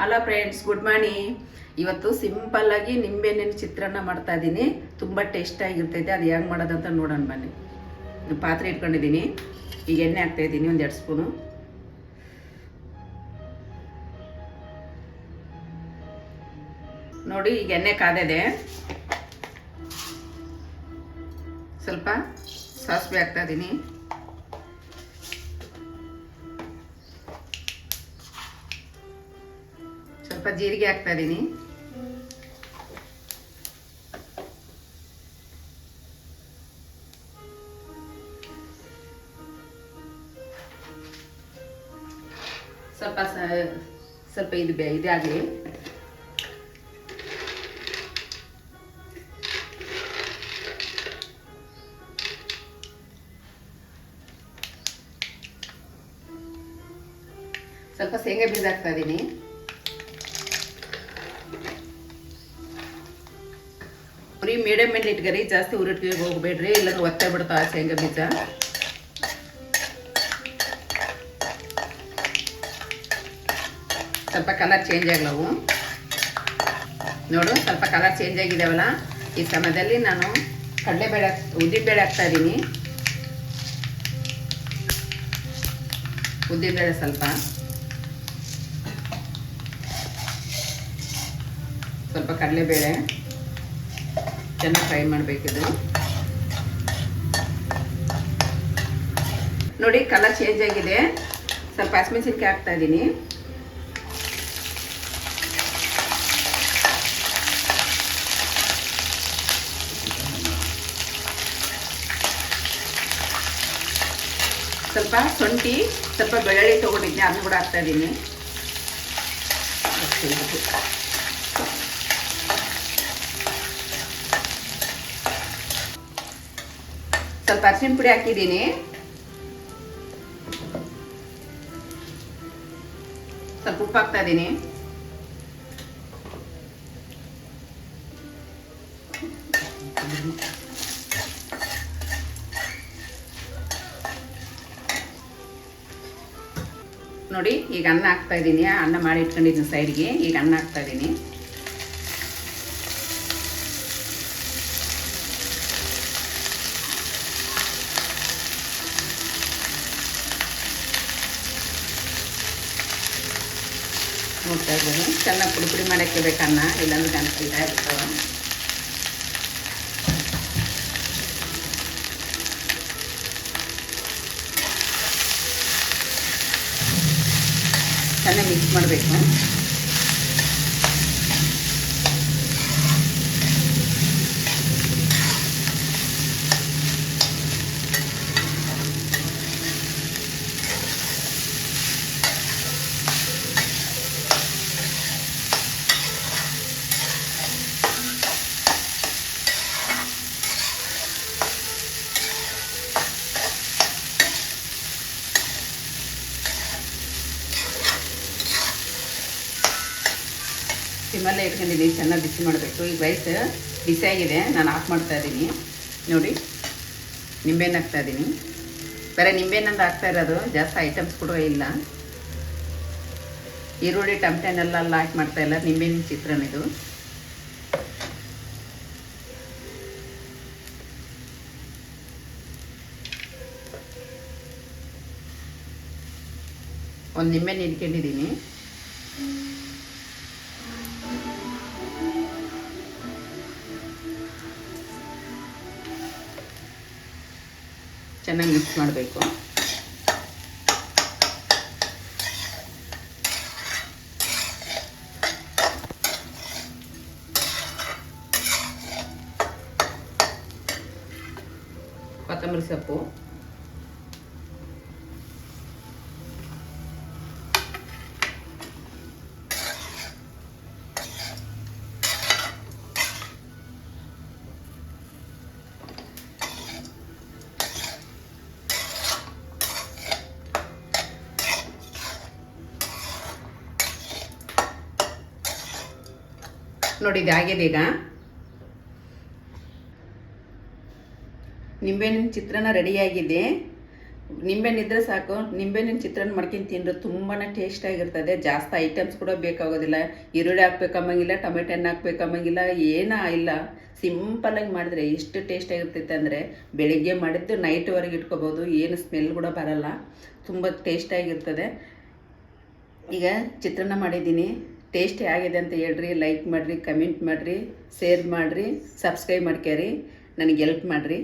Hello friends, good morning. ಇವತ್ತು simple ಆಗಿ ನಿಂಬೆಹಣ್ಣಿನ ಚಿತ್ರಾನ್ನ ಮಾಡ್ತಾ ಇದ್ದೀನಿ. ತುಂಬ ಟೇಸ್ಟ್ ಆಗಿರ್ತೈತೆ. ಅದು ಹೆಂಗೆ ಮಾಡೋದಂತ ನೋಡೋಣ ಬನ್ನಿ. ಪಾತ್ರೆ ಇಟ್ಕೊಂಡಿದ್ದೀನಿ. ಈಗ ಎಣ್ಣೆ ಹಾಕ್ತಾ ಇದ್ದೀನಿ, ಒಂದು 2 ಸ್ಪೂನು. ನೋಡಿ, ಈಗ ಎಣ್ಣೆ ಕಾದಿದೆ. ಸ್ವಲ್ಪ ಸಾಸಿವೆ ಹಾಕ್ತಾ ಇದ್ದೀನಿ. ಸ್ವಲ್ಪ ಜೀರಿಗೆ ಹಾಕ್ತಾ ಇದ್ದೀನಿ. ಸ್ವಲ್ಪ ಇದಾಗಲಿ. ಸ್ವಲ್ಪ ಶೇಂಗಾ ಬೀಜ ಹಾಕ್ತಾ ಇದ್ದೀನಿ. ಉರಿ ಮೀಡಿಯಮ್ ಮೇಲೆ ಇಟ್ಕರಿ, ಜಾಸ್ತಿ ಉರಿಟ್ಗೆ ಹೋಗ್ಬೇಡ್ರಿ, ಇಲ್ಲಾಂದ್ರೆ ಒತ್ತೆ ಬಿಡ್ತಾವ ಶೇಂಗಾ ಬೀಜ. ಸ್ವಲ್ಪ ಕಲರ್ ಚೇಂಜ್ ಆಗ್ಲವು. ನೋಡು, ಸ್ವಲ್ಪ ಕಲರ್ ಚೇಂಜ್ ಆಗಿದಾವಲ್ಲ. ಈ ಸಮಯದಲ್ಲಿ ನಾನು ಕಡಲೆಬೇಳೆ, ಉದ್ದಿನಬೇಳೆ ಹಾಕ್ತಾ ಇದ್ದೀನಿ. ಉದ್ದಿನಬೇಳೆ ಸ್ವಲ್ಪ ಕಡಲೆಬೇಳೆ ಚೆನ್ನಾಗಿ ಫ್ರೈ ಮಾಡಬೇಕಿದು. ನೋಡಿ, ಕಲರ್ ಚೇಂಜ್ ಆಗಿದೆ. ಸ್ವಲ್ಪ ಹಸಿಮೆಣಸಿನಕಾಯಿ ಹಾಕ್ತಾ ಇದ್ದೀನಿ. ಸ್ವಲ್ಪ ಶುಂಠಿ, ಸ್ವಲ್ಪ ಬೆಳ್ಳುಳ್ಳಿ ತೊಗೊಂಡಿದ್ದೆ, ಅದನ್ನು ಕೂಡ ಹಾಕ್ತಾ ಇದ್ದೀನಿ. ಸ್ವಲ್ಪ ಅರಿಶಿನ ಪುಡಿ ಹಾಕಿದ್ದೀನಿ. ಸ್ವಲ್ಪ ಉಪ್ಪು ಹಾಕ್ತಾ ಇದ್ದೀನಿ. ನೋಡಿ, ಈಗ ಅನ್ನ ಹಾಕ್ತಾ ಇದ್ದೀನಿ. ಅನ್ನ ಮಾಡಿ ಇಟ್ಕೊಂಡಿದ್ದೀನಿ ಸೈಡ್ಗೆ. ಈಗ ಅನ್ನ ಹಾಕ್ತಾ ಇದ್ದೀನಿ. ನೋಡ್ತಾ ಇದ್ದೀನಿ, ಚೆನ್ನಾಗಿ ಪುಡಿ ಮಾಡೋಕ್ಕೆ ಬೇಕು ಅನ್ನ, ಇಲ್ಲಾಂದ್ರೆ ಗಂಟು ಇದಾಗಿರ್ತಾವ. ಚೆನ್ನಾಗಿ ಮಿಕ್ಸ್ ಮಾಡಬೇಕು. ಸಿಮ್ಮಲ್ಲೇ ಇಟ್ಕೊಂಡಿದ್ದೀನಿ, ಚೆನ್ನಾಗಿ ಬಿಸಿ ಮಾಡಬೇಕು. ಈಗ ರೈಸ್ ಬಿಸಿಯಾಗಿದೆ, ನಾನು ಆಫ್ ಮಾಡ್ತಾ ಇದ್ದೀನಿ. ನೋಡಿ, ನಿಂಬೆಹಣ್ಣು ಹಾಕ್ತಾ ಇದ್ದೀನಿ. ಬರೀ ನಿಂಬೆಹಣ್ಣು ಹಾಕ್ತಾ ಇರೋದು, ಜಾಸ್ತಿ ಐಟಮ್ಸ್ ಕೂಡ ಇಲ್ಲ. ಈರುಳ್ಳಿ ಟಮಟೆನೆಲ್ಲ ಹಾಕಿ ಮಾಡ್ತಾ ಇಲ್ಲ, ನಿಂಬೆಹಣ್ಣಿನ ಚಿತ್ರಾನ್ನ ಇದು. ಒಂದು ನಿಂಬೆಹಣ್ಣು ಇಟ್ಕೊಂಡಿದ್ದೀನಿ. ಚೆನ್ನಾಗಿ ಮಿಕ್ಸ್ ಮಾಡಬೇಕು. ಕೊತ್ತಂಬರಿ ಸೊಪ್ಪು, ನೋಡಿ, ಇದಾಗಿದೆ. ಈಗ ನಿಂಬೆಹಣ್ಣಿನ ಚಿತ್ರಾನ್ನ ರೆಡಿಯಾಗಿದೆ. ನಿಂಬೆಹಣ್ಣಿದ್ರೆ ಸಾಕು, ನಿಂಬೆಹಣ್ಣಿನ ಚಿತ್ರಾನ್ನ ಮಾಡ್ಕೊಂಡು ತಿಂದ್ರೆ ತುಂಬಾ ಟೇಸ್ಟಾಗಿರ್ತದೆ. ಜಾಸ್ತಿ ಐಟಮ್ಸ್ ಕೂಡ ಬೇಕಾಗೋದಿಲ್ಲ. ಈರುಳ್ಳಿ ಹಾಕ್ಬೇಕಂಬಂಗಿಲ್ಲ, ಟೊಮೆಟೊ ಹಣ್ಣು ಹಾಕ್ಬೇಕಂಬಂಗಿಲ್ಲ, ಏನೂ ಇಲ್ಲ. ಸಿಂಪಲಾಗಿ ಮಾಡಿದ್ರೆ ಎಷ್ಟು ಟೇಸ್ಟಾಗಿರ್ತೈತೆ ಅಂದರೆ ಬೆಳಿಗ್ಗೆ ಮಾಡಿದ್ದು ನೈಟ್ವರೆಗೆ ಇಟ್ಕೋಬೋದು, ಏನು ಸ್ಮೆಲ್ ಕೂಡ ಬರಲ್ಲ, ತುಂಬ ಟೇಸ್ಟಾಗಿರ್ತದೆ. ಈಗ ಚಿತ್ರಾನ್ನ ಮಾಡಿದ್ದೀನಿ, ಟೇಸ್ಟಿ ಆಗಿದೆ ಅಂತ ಹೇಳ್ರಿ, ಲೈಕ್ ಮಾಡಿರಿ, ಕಮೆಂಟ್ ಮಾಡಿರಿ, ಶೇರ್ ಮಾಡಿರಿ, ಸಬ್ಸ್ಕ್ರೈಬ್ ಮಾಡ್ಕೊರಿ, ನನಗೆ ಹೆಲ್ಪ್ ಮಾಡಿರಿ.